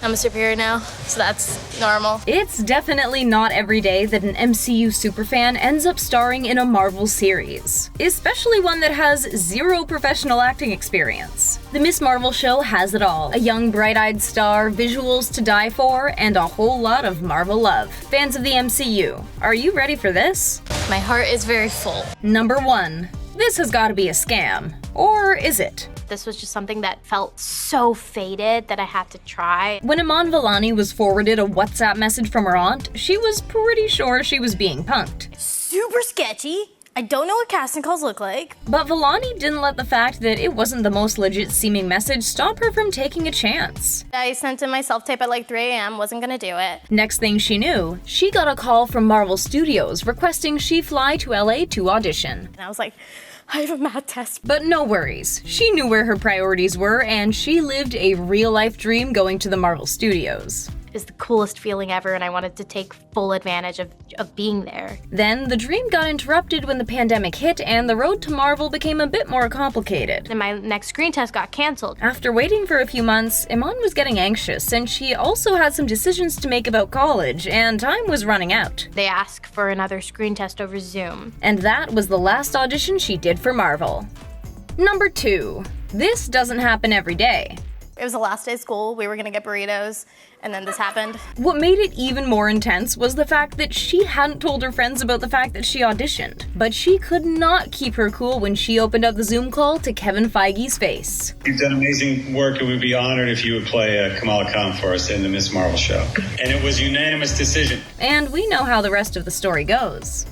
I'm a superhero now, so that's normal. It's definitely not every day that an MCU superfan ends up starring in a Marvel series, especially one that has zero professional acting experience. The Miss Marvel show has it all: a young, bright-eyed star, visuals to die for, and a whole lot of Marvel love. Fans of the MCU, are you ready for this? My heart is very full. Number 1. This has got to be a scam. Or is it? This was just something that felt so faded that I had to try. When Iman Vellani was forwarded a WhatsApp message from her aunt, she was pretty sure she was being punked. Super sketchy. I don't know what casting calls look like. But Vellani didn't let the fact that it wasn't the most legit-seeming message stop her from taking a chance. I sent in my self-tape at like 3 a.m., wasn't gonna do it. Next thing she knew, she got a call from Marvel Studios requesting she fly to LA to audition. And I was like, I have a math test. But no worries, she knew where her priorities were and she lived a real-life dream going to the Marvel Studios. It was the coolest feeling ever, and I wanted to take full advantage of being there. Then the dream got interrupted when the pandemic hit and the road to Marvel became a bit more complicated. And my next screen test got canceled. After waiting for a few months, Iman was getting anxious and she also had some decisions to make about college, and time was running out. They asked for another screen test over Zoom. And that was the last audition she did for Marvel. Number 2. This doesn't happen every day. It was the last day of school, we were gonna get burritos, and then this happened. What made it even more intense was the fact that she hadn't told her friends about the fact that she auditioned. But she could not keep her cool when she opened up the Zoom call to Kevin Feige's face. You've done amazing work, and we'd be honored if you would play Kamala Khan for us in the Miss Marvel show. And it was a unanimous decision. And we know how the rest of the story goes.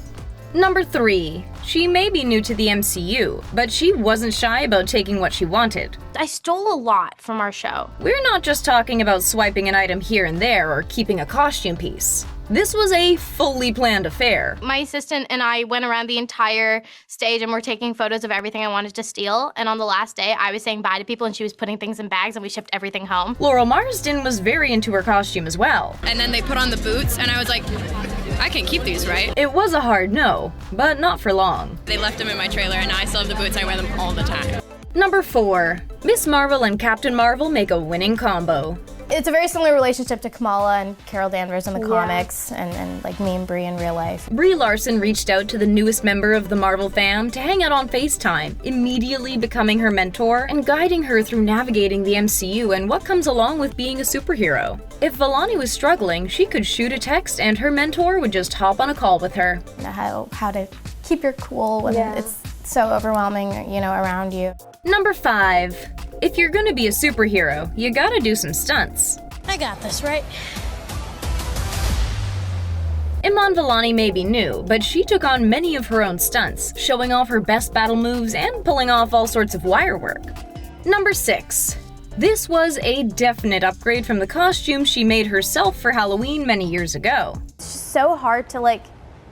Number 3. She may be new to the MCU, but she wasn't shy about taking what she wanted. I stole a lot from our show. We're not just talking about swiping an item here and there or keeping a costume piece. This was a fully planned affair. My assistant and I went around the entire stage and were taking photos of everything I wanted to steal. And on the last day, I was saying bye to people and she was putting things in bags and we shipped everything home. Laurel Marsden was very into her costume as well. And then they put on the boots and I was like, I can keep these, right? It was a hard no, but not for long. They left them in my trailer and now I still have the boots. I wear them all the time. Number 4. Miss Marvel and Captain Marvel make a winning combo. It's a very similar relationship to Kamala and Carol Danvers in the comics and like me and Brie in real life. Brie Larson reached out to the newest member of the Marvel fam to hang out on FaceTime, immediately becoming her mentor and guiding her through navigating the MCU and what comes along with being a superhero. If Vellani was struggling, she could shoot a text and her mentor would just hop on a call with her. You know how to keep your cool when it's so overwhelming, around you. Number 5. If you're gonna be a superhero, you gotta do some stunts. I got this, right? Iman Vellani may be new, but she took on many of her own stunts, showing off her best battle moves and pulling off all sorts of wire work. Number 6. This was a definite upgrade from the costume she made herself for Halloween many years ago. It's just so hard to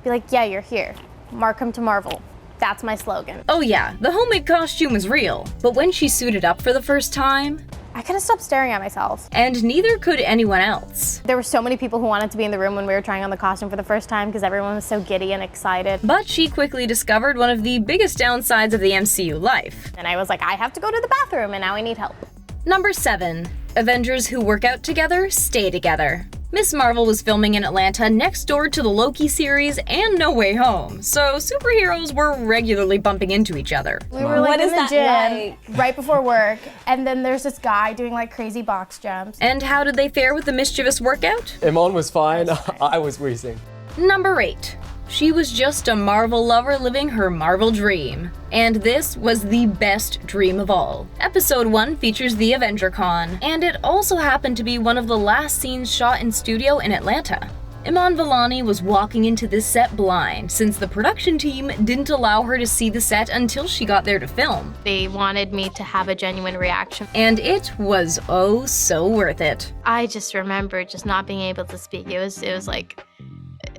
be like, yeah, you're here. Markham to Marvel. That's my slogan. Oh yeah, the homemade costume was real, but when she suited up for the first time, I couldn't stop staring at myself. And neither could anyone else. There were so many people who wanted to be in the room when we were trying on the costume for the first time because everyone was so giddy and excited. But she quickly discovered one of the biggest downsides of the MCU life. And I was like, I have to go to the bathroom and now I need help. Number 7. Avengers who work out together stay together. Miss Marvel was filming in Atlanta next door to the Loki series and No Way Home, so superheroes were regularly bumping into each other. We were in the gym right before work, and then there's this guy doing crazy box jumps. And how did they fare with the mischievous workout? Iman was fine, I was wheezing. Number 8. She was just a Marvel lover living her Marvel dream. And this was the best dream of all. Episode 1 features the Avengercon, and it also happened to be one of the last scenes shot in studio in Atlanta. Iman Vellani was walking into this set blind, since the production team didn't allow her to see the set until she got there to film. They wanted me to have a genuine reaction. And it was oh so worth it. I just remember just not being able to speak. It was like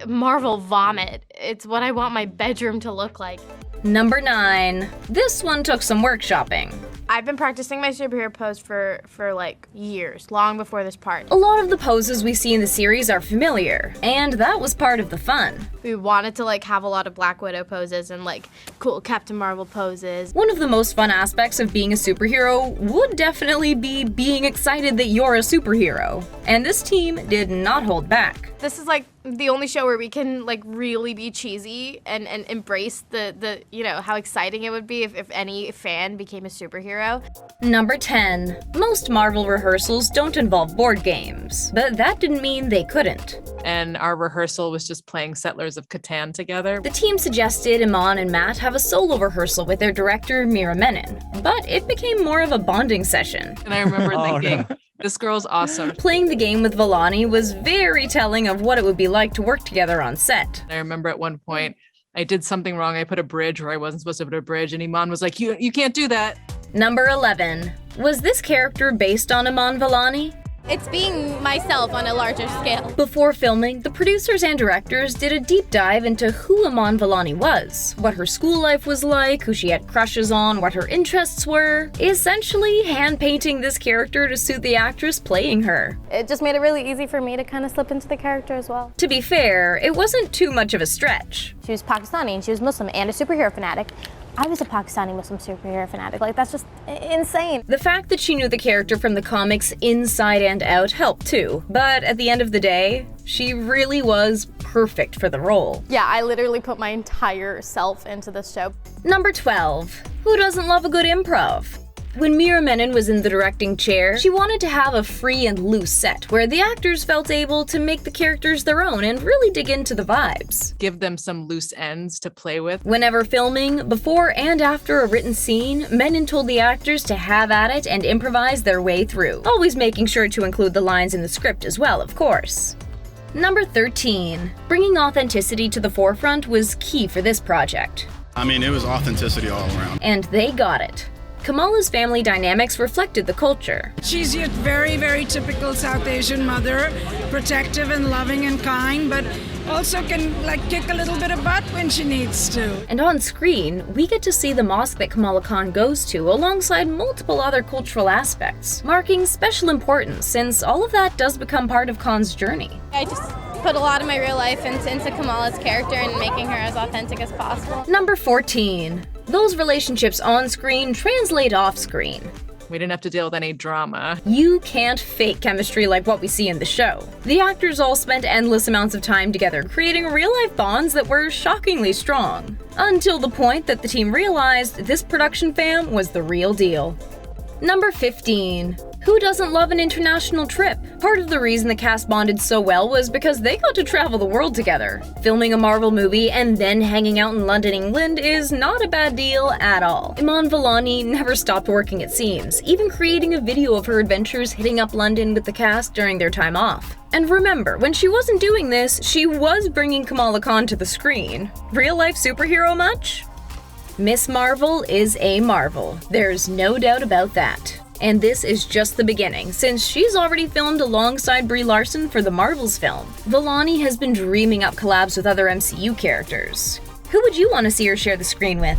Marvel vomit. It's what I want my bedroom to look like. Number 9. This one took some workshopping. I've been practicing my superhero pose for like years, long before this part. A lot of the poses we see in the series are familiar, and that was part of the fun. We wanted to like have a lot of Black Widow poses and like cool Captain Marvel poses. One of the most fun aspects of being a superhero would definitely be being excited that you're a superhero. And this team did not hold back. This is like the only show where we can like really be cheesy and embrace the how exciting it would be if any fan became a superhero. Number 10. Most Marvel rehearsals don't involve board games, but that didn't mean they couldn't. And our rehearsal was just playing Settlers of Catan together. The team suggested Iman and Matt have a solo rehearsal with their director, Mira Menon, but it became more of a bonding session. And I remember thinking, this girl's awesome. Playing the game with Vellani was very telling of what it would be like to work together on set. I remember at one point, I did something wrong. I put a bridge where I wasn't supposed to put a bridge, and Iman was like, you can't do that. Number 11. Was this character based on Iman Vellani? It's being myself on a larger scale. Before filming, the producers and directors did a deep dive into who Iman Vellani was, what her school life was like, who she had crushes on, what her interests were, essentially hand-painting this character to suit the actress playing her. It just made it really easy for me to kind of slip into the character as well. To be fair, it wasn't too much of a stretch. She was Pakistani and she was Muslim and a superhero fanatic. I was a Pakistani Muslim superhero fanatic. Like, that's just insane. The fact that she knew the character from the comics inside and out helped too, but at the end of the day, she really was perfect for the role. Yeah, I literally put my entire self into this show. Number 12. Who doesn't love a good improv? When Mira Menon was in the directing chair, she wanted to have a free and loose set where the actors felt able to make the characters their own and really dig into the vibes. Give them some loose ends to play with. Whenever filming, before and after a written scene, Menon told the actors to have at it and improvise their way through, always making sure to include the lines in the script as well, of course. Number 13. Bringing authenticity to the forefront was key for this project. I mean, it was authenticity all around. And they got it. Kamala's family dynamics reflected the culture. She's your very, very typical South Asian mother, protective and loving and kind, but also can kick a little bit of butt when she needs to. And on screen, we get to see the mosque that Kamala Khan goes to alongside multiple other cultural aspects, marking special importance since all of that does become part of Khan's journey. I just put a lot of my real life into Kamala's character and making her as authentic as possible. Number 14. Those relationships on screen translate off screen. We didn't have to deal with any drama. You can't fake chemistry like what we see in the show. The actors all spent endless amounts of time together, creating real-life bonds that were shockingly strong. Until the point that the team realized this production fam was the real deal. Number 15. Who doesn't love an international trip? Part of the reason the cast bonded so well was because they got to travel the world together. Filming a Marvel movie and then hanging out in London, England is not a bad deal at all. Iman Vellani never stopped working, it seems, even creating a video of her adventures hitting up London with the cast during their time off. And remember, when she wasn't doing this, she was bringing Kamala Khan to the screen. Real-life superhero much? Miss Marvel is a marvel. There's no doubt about that. And this is just the beginning, since she's already filmed alongside Brie Larson for the Marvels film. Vellani has been dreaming up collabs with other MCU characters. Who would you want to see her share the screen with?